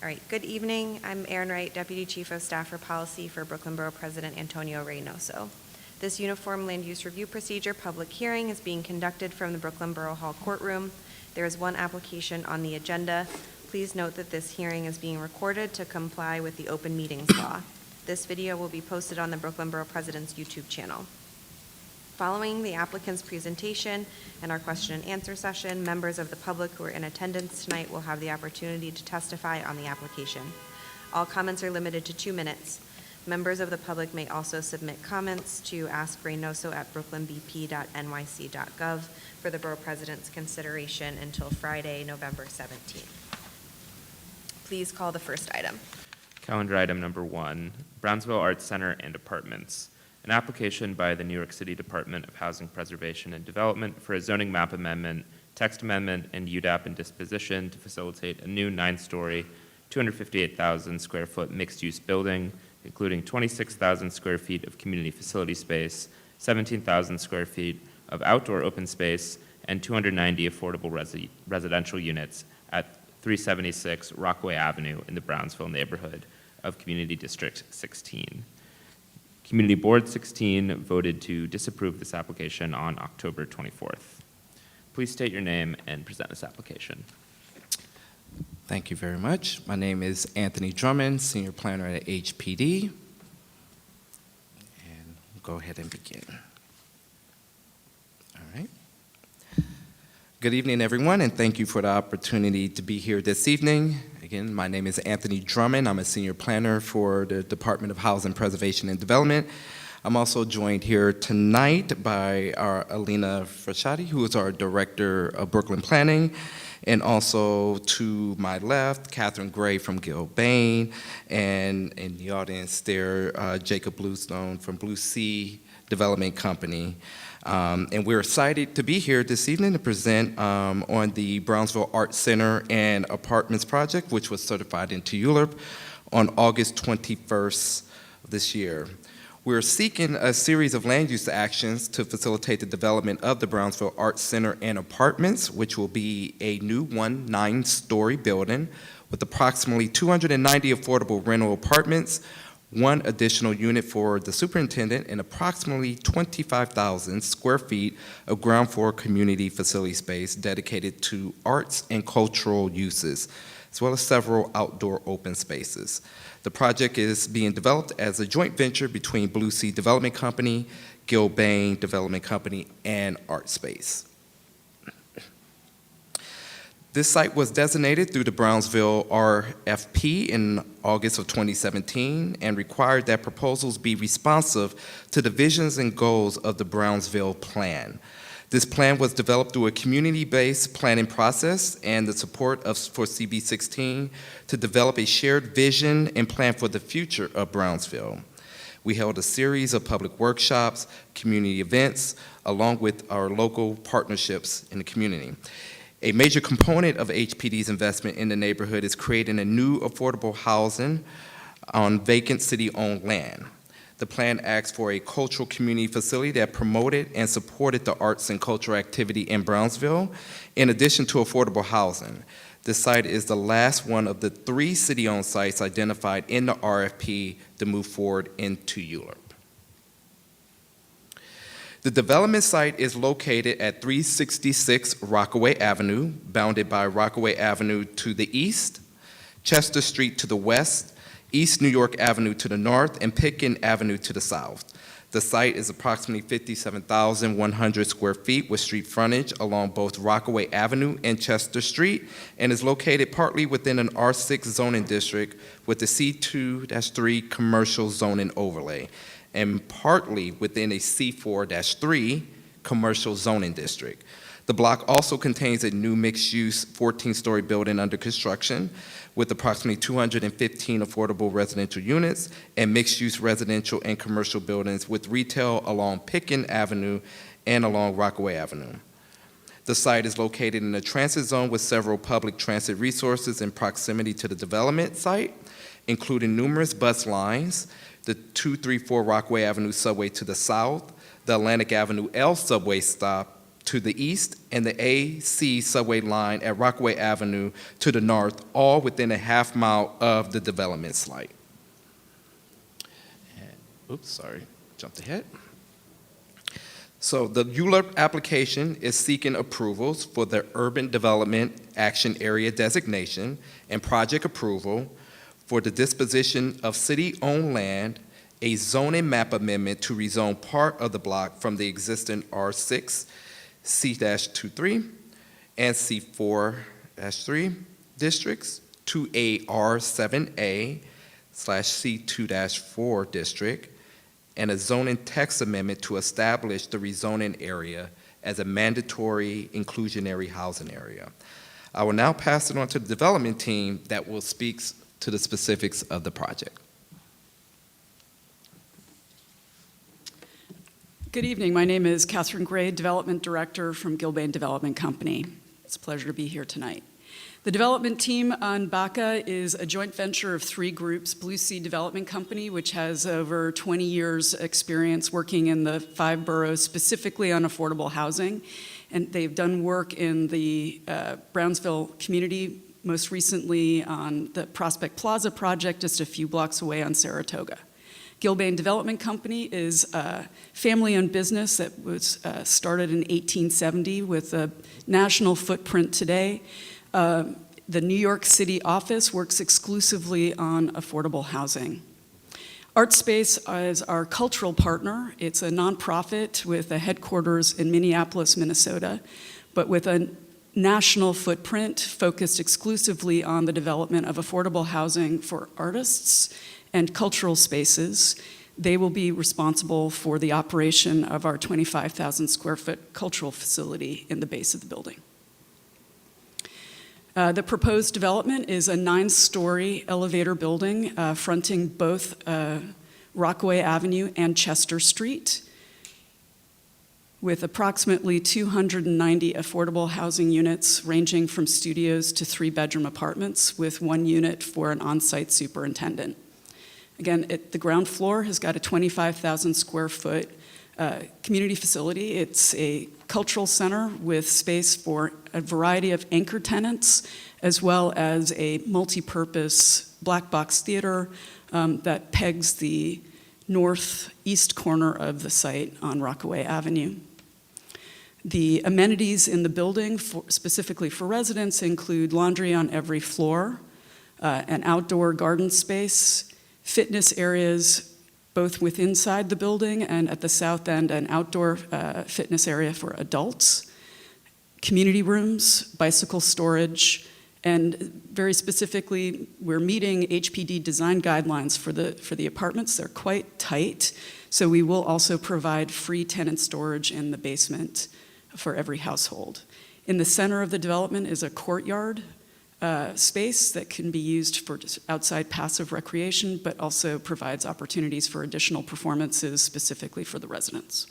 All right, good evening. I'm Erin Wright, Deputy Chief of Staff for Policy for Brooklyn Borough President Antonio Reynoso. This Uniform Land Use Review Procedure public hearing is being conducted from the Brooklyn Borough Hall courtroom. There is one application on the agenda. Please note that this hearing is being recorded to comply with the open meetings law. This video will be posted on the Brooklyn Borough Presidents YouTube channel. Following the applicant's presentation and our question and answer session, members of the public who are in attendance tonight will have the opportunity to testify on the application. All comments are limited to 2 minutes. Members of the public may also submit comments to ask.reynoso@brooklynbp.nyc.gov for the Borough President's consideration until Friday, November 17th. Please call the first item. Calendar item number 1, Brownsville Arts Center and Apartments. An application by the New York City Department of Housing Preservation and Development for a zoning map amendment, text amendment, and UDAP and disposition to facilitate a new 9-story, 258,000 square foot mixed-use building, including 26,000 square feet of community facility space, 17,000 square feet of outdoor open space, and 290 affordable residential units at 376 Rockaway Avenue in the Brownsville neighborhood of Community District 16. Community Board 16 voted to disapprove this application on October 24th. Please state your name and present this application. Thank you very much. My name is Anthony Drummond, Senior Planner at HPD. And we'll go ahead and begin. All right. Good evening, everyone, and thank you for the opportunity to be here this evening. Again, my name is Anthony Drummond. I'm a Senior Planner for the Department of Housing Preservation and Development. I'm also joined here tonight by our Alina Frashati, who is our Director of Brooklyn Planning, and also to my left, Catherine Gray from Gilbane, and in the audience there, Jacob Bluestone from Blue Sea Development Company. And we're excited to be here this evening to present on the Brownsville Arts Center and Apartments project, which was certified into ULURP on August 21st of this year. We're seeking a series of land use actions to facilitate the development of the Brownsville Arts Center and Apartments, which will be a new 9-story building with approximately 290 affordable rental apartments, 1 additional unit for the superintendent, and approximately 25,000 square feet of ground floor community facility space dedicated to arts and cultural uses, as well as several outdoor open spaces. The project is being developed as a joint venture between Blue Sea Development Company, Gilbane Development Company, and ArtSpace. This site was designated through the Brownsville RFP in August of 2017 and required that proposals be responsive to the visions and goals of the Brownsville Plan. This plan was developed through a community-based planning process and the support for CB16 to develop a shared vision and plan for the future of Brownsville. We held a series of public workshops, community events, along with our local partnerships in the community. A major component of HPD's investment in the neighborhood is creating a new affordable housing on vacant city-owned land. The plan asks for a cultural community facility that promoted and supported the arts and cultural activity in Brownsville, in addition to affordable housing. This site is the last one of the 3 city-owned sites identified in the RFP to move forward into ULURP. The development site is located at 366 Rockaway Avenue, bounded by Rockaway Avenue to the east, Chester Street to the west, East New York Avenue to the north, and Pitkin Avenue to the south. The site is approximately 57,100 square feet with street frontage along both Rockaway Avenue and Chester Street, and is located partly within an R6 zoning district with the C2-3 commercial zoning overlay, and partly within a C4-3 commercial zoning district. The block also contains a new mixed-use 14-story building under construction with approximately 215 affordable residential units and mixed-use residential and commercial buildings with retail along Pitkin Avenue and along Rockaway Avenue. The site is located in a transit zone with several public transit resources in proximity to the development site, including numerous bus lines, the 234 Rockaway Avenue subway to the south, the Atlantic Avenue L subway stop to the east and the AC subway line at Rockaway Avenue to the north, all within a half-mile of the development site. Oops, sorry, jumped ahead. So the ULURP application is seeking approvals for the Urban Development Action Area designation and project approval for the disposition of city-owned land, a zoning map amendment to rezone part of the block from the existing R6, C-23, and C4-3 districts to a R7A/C2-4 district, and a zoning text amendment to establish the rezoning area as a mandatory inclusionary housing area. I will now pass it on to the development team that will speak to the specifics of the project. Good evening. My name is Catherine Gray, Development Director from Gilbane Development Company. It's a pleasure to be here tonight. The development team on Baca is a joint venture of 3 groups: Blue Sea Development Company, which has over 20 years experience working in the 5 boroughs, specifically on affordable housing. And they've done work in the Brownsville community, most recently on the Prospect Plaza project, just a few blocks away on Saratoga. Gilbane Development Company is a family-owned business that was started in 1870 with a national footprint today. The New York City office works exclusively on affordable housing. ArtSpace is our cultural partner. It's a nonprofit with a headquarters in Minneapolis, Minnesota, but with a national footprint focused exclusively on the development of affordable housing for artists and cultural spaces. They will be responsible for the operation of our 25,000 square foot cultural facility in the base of the building. The proposed development is a 9-story elevator building fronting both Rockaway Avenue and Chester Street, with approximately 290 affordable housing units ranging from studios to 3-bedroom apartments, with 1 unit for an on-site superintendent. Again, the ground floor has got a 25,000 square foot community facility. It's a cultural center with space for a variety of anchor tenants, as well as a multi-purpose black box theater that pegs the northeast corner of the site on Rockaway Avenue. The amenities in the building, specifically for residents, include laundry on every floor, an outdoor garden space, fitness areas both within inside the building and at the south end, an outdoor fitness area for adults, community rooms, bicycle storage, and very specifically, we're meeting HPD design guidelines for the apartments. They're quite tight, so we will also provide free tenant storage in the basement for every household. In the center of the development is a courtyard space that can be used for just outside passive recreation, but also provides opportunities for additional performances specifically for the residents.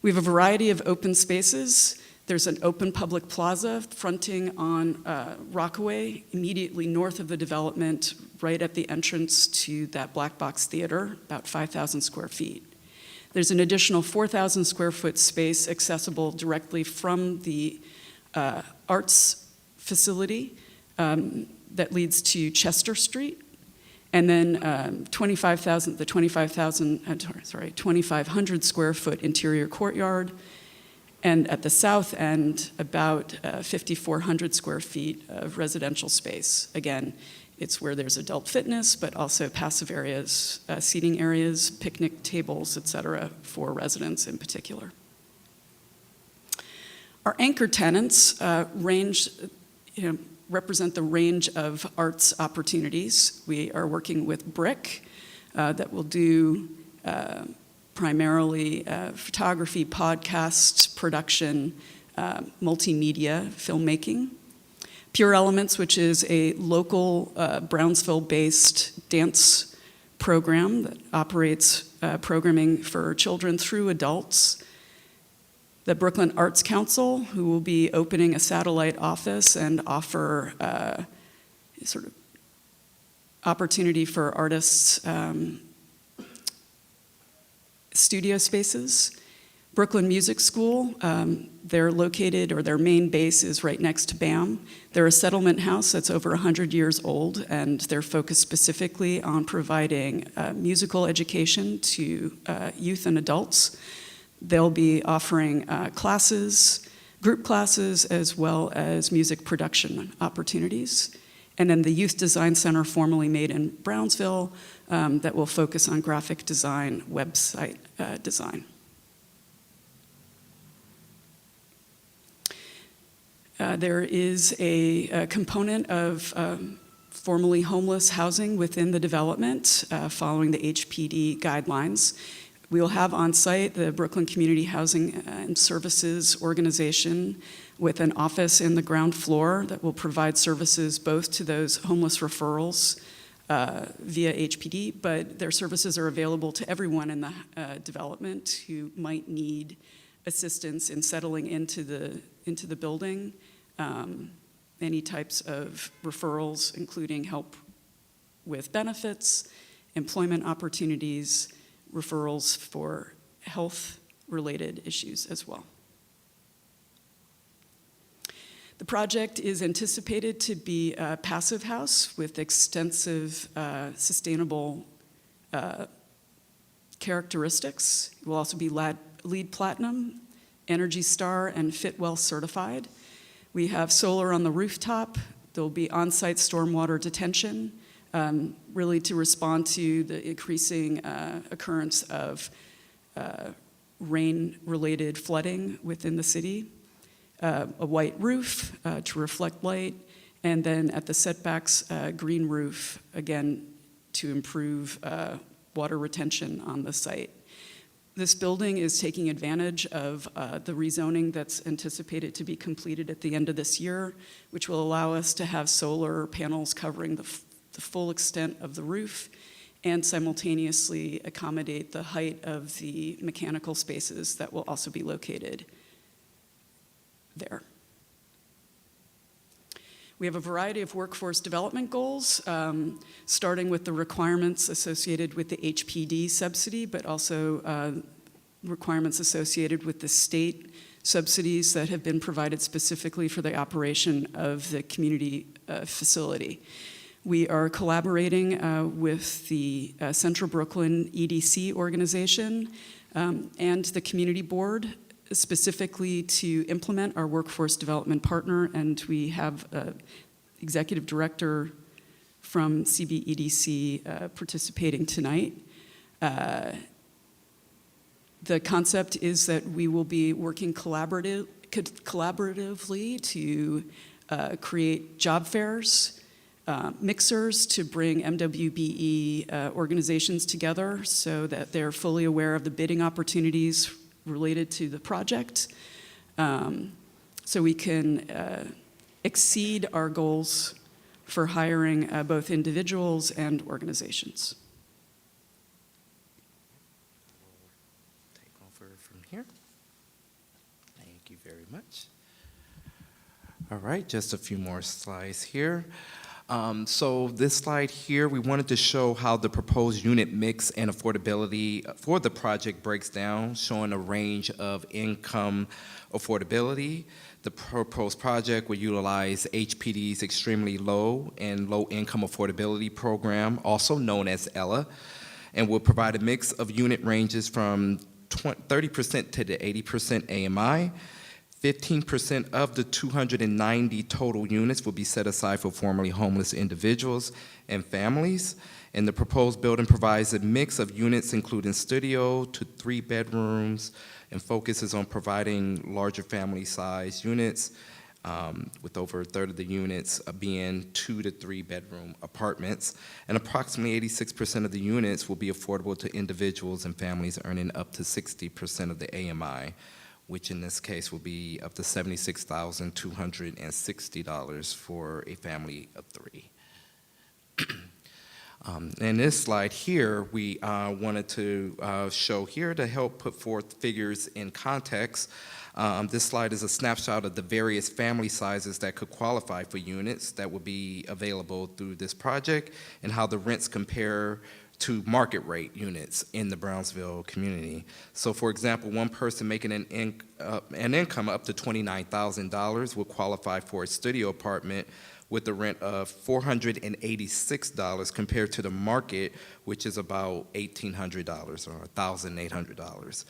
We have a variety of open spaces. There's an open public plaza fronting on Rockaway, immediately north of the development, right at the entrance to that black box theater, about 5,000 square feet. There's an additional 4,000 square foot space accessible directly from the arts facility that leads to Chester Street, and then 2,500 square foot interior courtyard, and at the south end, about 5,400 square feet of residential space. Again, it's where there's adult fitness, but also passive areas, seating areas, picnic tables, et cetera, for residents in particular. Our anchor tenants represent the range of arts opportunities. We are working with Brick that will do primarily photography, podcast production, multimedia filmmaking. Pure Elements, which is a local Brownsville-based dance program that operates programming for children through adults. The Brooklyn Arts Council, who will be opening a satellite office and offer sort of opportunity for artists' studio spaces. Brooklyn Music School, they're located, or their main base is right next to BAM. They're a settlement house that's over 100 years old, and they're focused specifically on providing musical education to youth and adults. They'll be offering classes, group classes, as well as music production opportunities. And then the Youth Design Center, formerly made in Brownsville, that will focus on graphic design, website design. There is a component of formerly homeless housing within the development following the HPD guidelines. We will have on site the Brooklyn Community Housing and Services Organization with an office in the ground floor that will provide services both to those homeless referrals via HPD, but their services are available to everyone in the development who might need assistance in settling into the building. Any types of referrals, including help with benefits, employment opportunities, referrals for health-related issues as well. The project is anticipated to be a passive house with extensive sustainable characteristics. It will also be LEED Platinum, Energy Star, and Fitwel certified. We have solar on the rooftop. There'll be on-site stormwater detention, really to respond to the increasing occurrence of rain-related flooding within the city. A white roof to reflect light, and then at the setbacks, green roof, again, to improve water retention on the site. This building is taking advantage of the rezoning that's anticipated to be completed at the end of this year, which will allow us to have solar panels covering the full extent of the roof and simultaneously accommodate the height of the mechanical spaces that will also be located there. We have a variety of workforce development goals, starting with the requirements associated with the HPD subsidy, but also requirements associated with the state subsidies that have been provided specifically for the operation of the community facility. We are collaborating with the Central Brooklyn EDC organization and the community board specifically to implement our workforce development partner, and we have an executive director from CBEDC participating tonight. The concept is that we will be working collaboratively to create job fairs, mixers to bring MWBE organizations together so that they're fully aware of the bidding opportunities related to the project, so we can exceed our goals for hiring both individuals and organizations. Take over from here. Thank you very much. All right, just a few more slides here. So this slide here, we wanted to show how the proposed unit mix and affordability for the project breaks down, showing a range of income affordability. The proposed project will utilize HPD's Extremely Low and Low Income Affordability Program, also known as ELA, and will provide a mix of unit ranges from 30% to the 80% AMI. 15% of the 290 total units will be set aside for formerly homeless individuals and families. And the proposed building provides a mix of units including studio to 3 bedrooms and focuses on providing larger family size units with over a third of the units being 2 to 3 bedroom apartments. And approximately 86% of the units will be affordable to individuals and families earning up to 60% of the AMI, which in this case will be up to $76,260 for a family of 3. In this slide here, we wanted to show here to help put forth figures in context. This slide is a snapshot of the various family sizes that could qualify for units that would be available through this project and how the rents compare to market rate units in the Brownsville community. So for example, one person making an income up to $29,000 will qualify for a studio apartment with a rent of $486 compared to the market, which is about $1,800 or $1,800.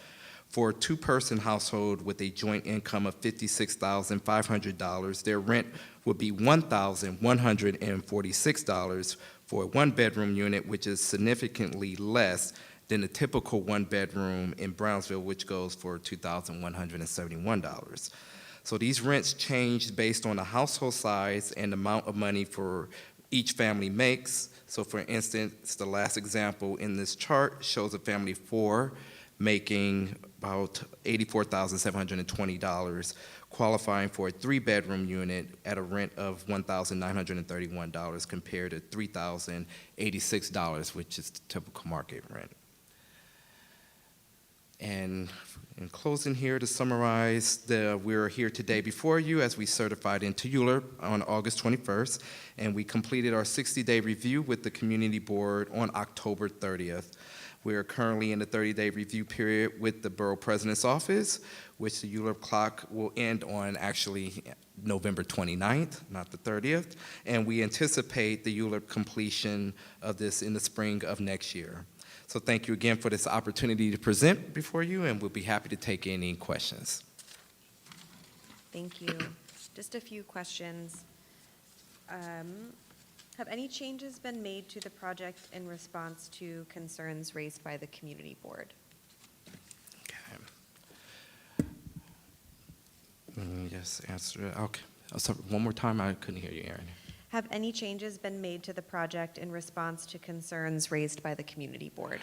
For a two-person household with a joint income of $56,500, their rent would be $1,146 for a one-bedroom unit, which is significantly less than the typical one-bedroom in Brownsville, which goes for $2,171. So these rents change based on the household size and the amount of money for each family makes. So for instance, the last example in this chart shows a family of four making about $84,720, qualifying for a three-bedroom unit at a rent of $1,931 compared to $3,086, which is the typical market rent. And in closing here, to summarize, we're here today before you as we certified into ULURP on August 21st, and we completed our 60-day review with the Community Board on October 30th. We are currently in the 30-day review period with the Borough President's office, which the ULURP clock will end on actually November 29th, not the 30th, and we anticipate the ULURP completion of this in the spring of next year. So thank you again for this opportunity to present before you, and we'll be happy to take any questions. Thank you. Just a few questions. Have any changes been made to the project in response to concerns raised by the community board? Okay. Yes, answer it. Okay. Oh, sorry, one more time. I couldn't hear you, Aaron. Have any changes been made to the project in response to concerns raised by the community board?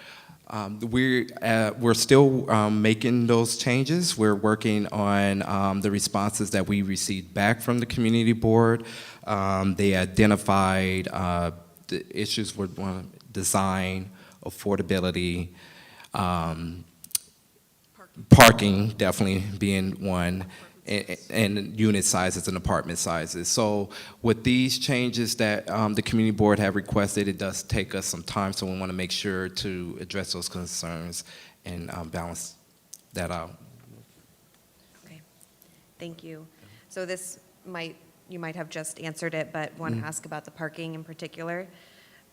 We're still making those changes. We're working on the responses that we received back from the community board. They identified the issues with design, affordability, parking definitely being one, and unit sizes and apartment sizes. So with these changes that the community board have requested, it does take us some time, so we want to make sure to address those concerns and balance that out. Okay, thank you. So this you might have just answered it, but want to ask about the parking in particular.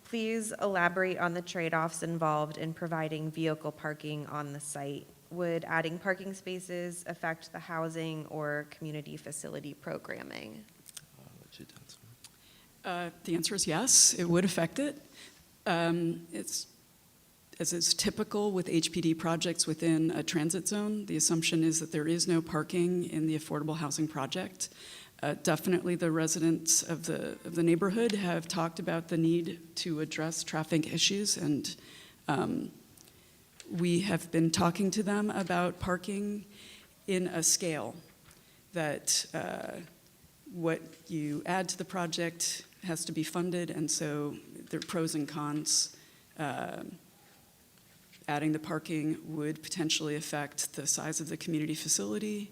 Please elaborate on the trade-offs involved in providing vehicle parking on the site. Would adding parking spaces affect the housing or community facility programming? The answer is yes, it would affect it. As is typical with HPD projects within a transit zone, the assumption is that there is no parking in the affordable housing project. Definitely the residents of the neighborhood have talked about the need to address traffic issues, and we have been talking to them about parking in a scale that what you add to the project has to be funded, and so there are pros and cons. Adding the parking would potentially affect the size of the community facility,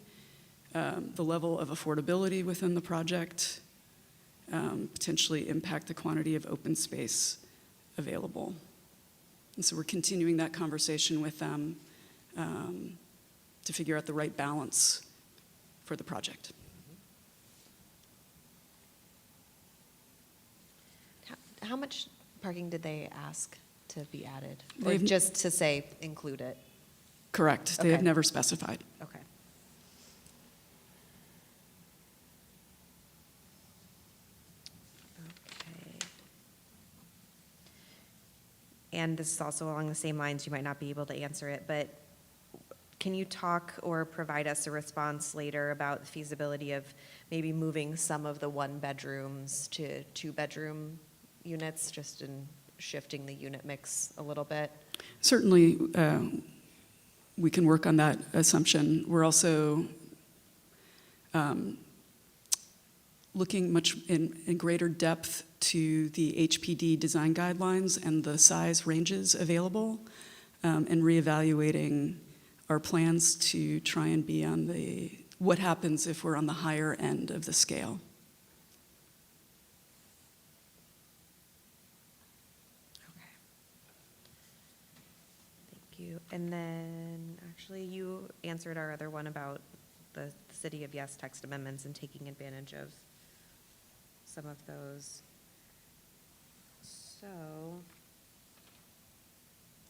the level of affordability within the project, potentially impact the quantity of open space available. And so we're continuing that conversation with them to figure out the right balance for the project. How much parking did they ask to be added? Or They've- just to say include it? Correct. They have Okay. never specified. Okay. Okay. And this is also along the same lines, you might not be able to answer it, but can you talk or provide us a response later about the feasibility of maybe moving some of the one-bedrooms to two-bedroom units, just in shifting the unit mix a little bit? Certainly, we can work on that assumption. We're also looking much in greater depth to the HPD design guidelines and the size ranges available, and reevaluating our plans to try and be on the what happens if we're on the higher end of the scale. Okay. Thank you. And then, actually, you answered our other one about the City of Yes text amendments and taking advantage of some of those. So,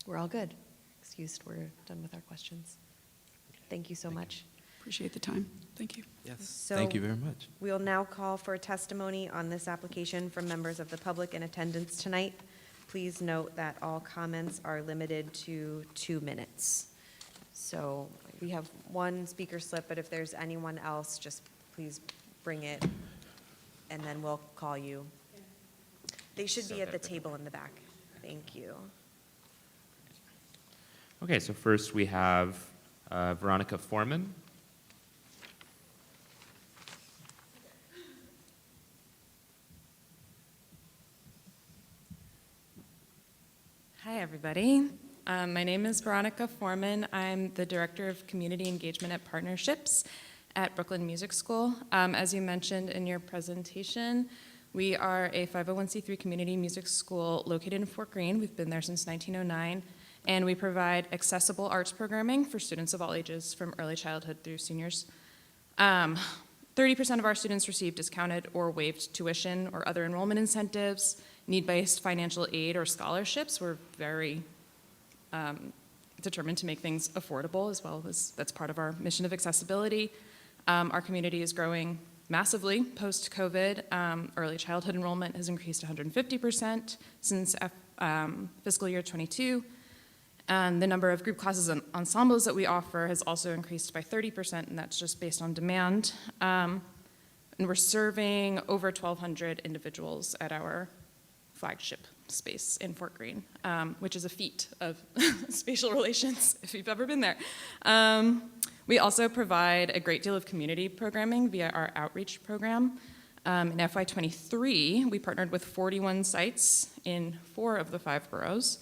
we're all good. Excused, we're done with our questions. Thank you so much. Appreciate the time. Thank you. Yes, So- thank you very much. We'll now call for testimony on this application from members of the public in attendance tonight. Please note that all comments are limited to 2 minutes. So we have one speaker slip, but if there's anyone else, just please bring it, and then we'll call you. They should be at the table in the back. Thank you. Okay, so first we have Veronica Foreman. Hi, everybody. My name is Veronica Foreman. I'm the Director of Community Engagement at Partnerships at Brooklyn Music School. As you mentioned in your presentation, we are a 501c3 community music school located in Fort Greene. We've been there since 1909, and we provide accessible arts programming for students of all ages from early childhood through seniors. 30% of our students receive discounted or waived tuition or other enrollment incentives, need-based financial aid or scholarships. We're very determined to make things affordable as well as that's part of our mission of accessibility. Our community is growing massively post-COVID. Early childhood enrollment has increased 150% since fiscal year 22. And the number of group classes and ensembles that we offer has also increased by 30%, and that's just based on demand. And we're serving over 1,200 individuals at our flagship space in Fort Greene, which is a feat of spatial relations if you've ever been there. We also provide a great deal of community programming via our outreach program. In FY23, we partnered with 41 sites in 4 of the 5 boroughs,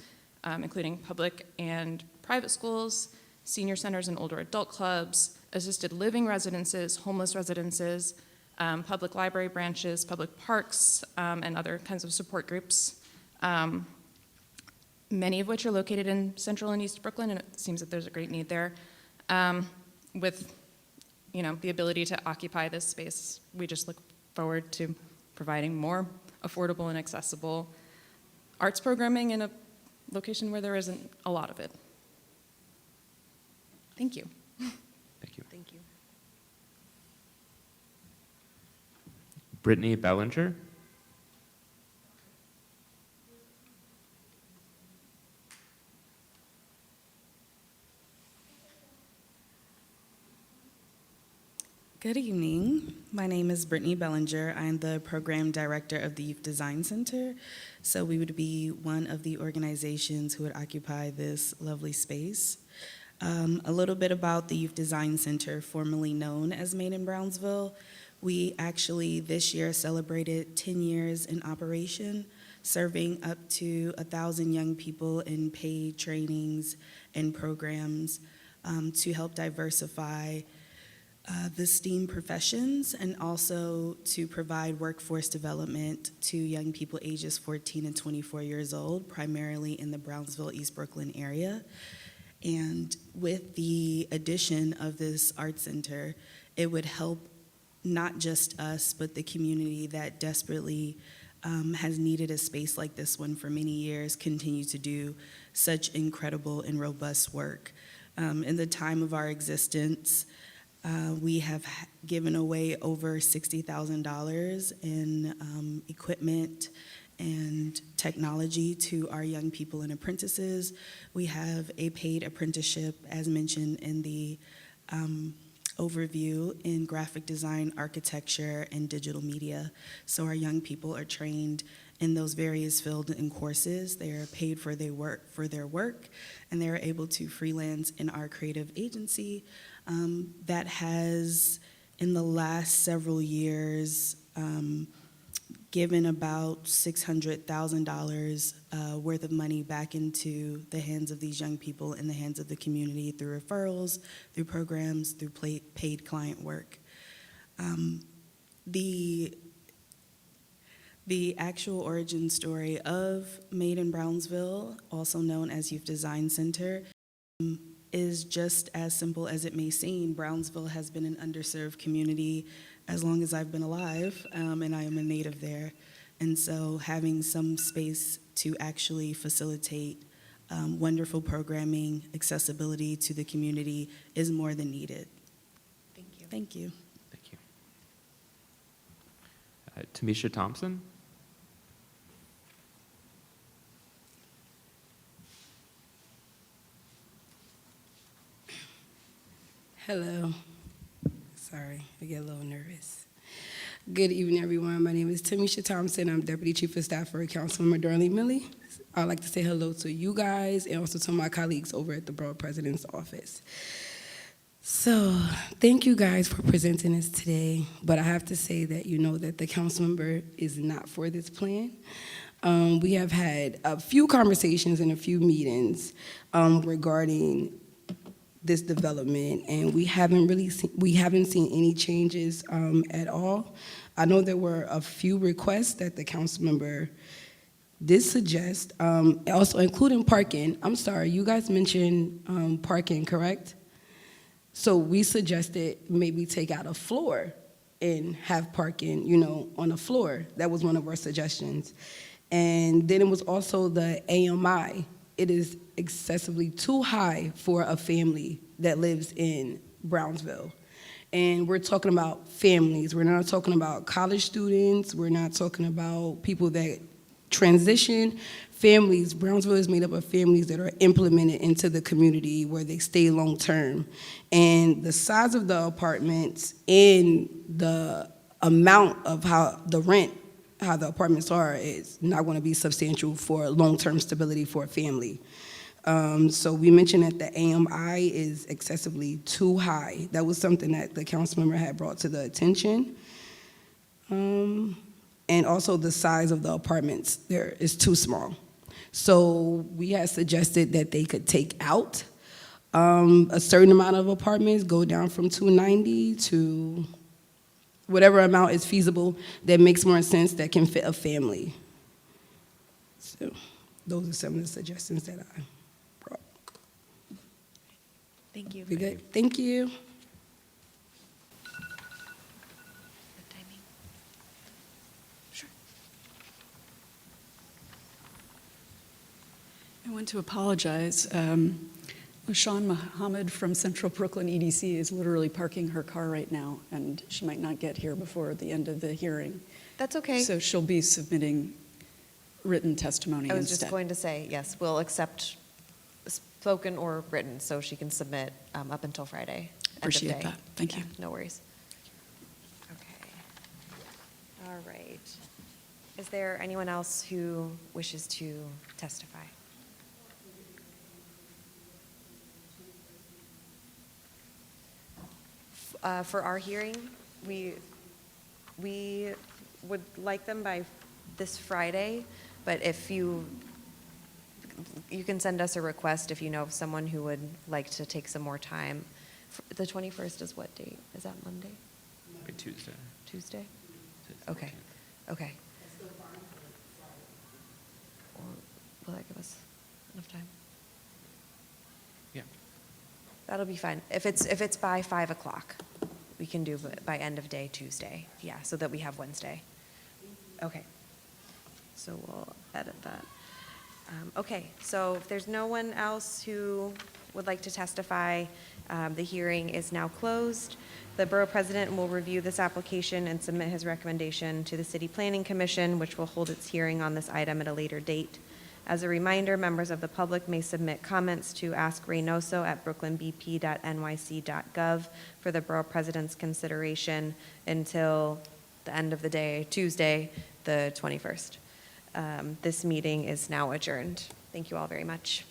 including public and private schools, senior centers and older adult clubs, assisted living residences, homeless residences, public library branches, public parks, and other kinds of support groups, many of which are located in Central and East Brooklyn, and it seems that there's a great need there. With the ability to occupy this space, we just look forward to providing more affordable and accessible arts programming in a location where there isn't a lot of it. Thank you. Thank you. Thank you. Brittany Bellinger. Good evening. My name is Brittany Bellinger. I'm the Program Director of the Youth Design Center. So we would be one of the organizations who would occupy this lovely space. A little bit about the Youth Design Center, formerly known as Made in Brownsville. We actually this year celebrated 10 years in operation, serving up to 1,000 young people in paid trainings and programs to help diversify the STEAM professions and also to provide workforce development to young people ages 14 and 24 years old, primarily in the Brownsville, East Brooklyn area. And with the addition of this art center, it would help not just us, but the community that desperately has needed a space like this one for many years, continue to do such incredible and robust work. In the time of our existence, we have given away over $60,000 in equipment and technology to our young people and apprentices. We have a paid apprenticeship, as mentioned in the overview, in graphic design, architecture, and digital media. So our young people are trained in those various fields and courses. They are paid for their work, and they are able to freelance in our creative agency that has, in the last several years, given about $600,000 worth of money back into the hands of these young people, in the hands of the community, through referrals, through programs, through paid client work. The actual origin story of Made in Brownsville, also known as Youth Design Center, is just as simple as it may seem. Brownsville has been an underserved community as long as I've been alive, and I am a native there. And so having some space to actually facilitate wonderful programming, accessibility to the community is more than needed. Thank you. Thank you. Thank you. Tamisha Thompson? Hello. Sorry, I get a little nervous. Good evening, everyone. My name is Tamisha Thompson. I'm Deputy Chief of Staff for Councilmember Darlene Milley. I'd like to say hello to you guys and also to my colleagues over at the Borough President's office. So, thank you guys for presenting this today, but I have to say that you know that the council member is not for this plan. We have had a few conversations and a few meetings regarding this development, and we haven't seen any changes at all. I know there were a few requests that the council member did suggest, also including parking. I'm sorry, you guys mentioned parking, correct? So we suggested maybe take out a floor and have parking, you know, on a floor. That was one of our suggestions. And then it was also the AMI. It is excessively too high for a family that lives in Brownsville. And we're talking about families. We're not talking about college students. We're not talking about people that transition. Families, Brownsville is made up of families that are implemented into the community where they stay long term. And the size of the apartments and the amount of how the apartments are is not going to be substantial for long-term stability for a family. So we mentioned that the AMI is excessively too high. That was something that the council member had brought to the attention. And also the size of the apartments there is too small. So we had suggested that they could take out a certain amount of apartments, go down from 290 to whatever amount is feasible that makes more sense, that can fit a family. So those are some of the suggestions that I brought. Thank you. We good? Thank you. The timing. Sure. I want to apologize. LaShawn Muhammad from Central Brooklyn EDC is literally parking her car right now, and she might not get here before the end of the hearing. That's okay. So she'll be submitting written testimony I was instead. just going to say, yes, we'll accept spoken or written, so she can submit up until Friday. Appreciate end of day. that. Thank you. No worries. Okay. All right. Is there anyone else who wishes to testify? For our hearing, we would like them by this Friday, but if you can send us a request if you know of someone who would like to take some more time. The 21st is what date? Is that Monday? Maybe Tuesday. Tuesday? Okay, okay. Or will that give us enough time? Yeah. That'll be fine. If it's by 5 o'clock, we can do it by end of day Tuesday. Yeah, so that we have Wednesday. Okay. So we'll edit that. Okay, so if there's no one else who would like to testify, the hearing is now closed. The Borough President will review this application and submit his recommendation to the City Planning Commission, which will hold its hearing on this item at a later date. As a reminder, members of the public may submit comments to Ask Reynoso at brooklynbp.nyc.gov for the Borough President's consideration until the end of the day, Tuesday, the 21st. This meeting is now adjourned. Thank you all very much.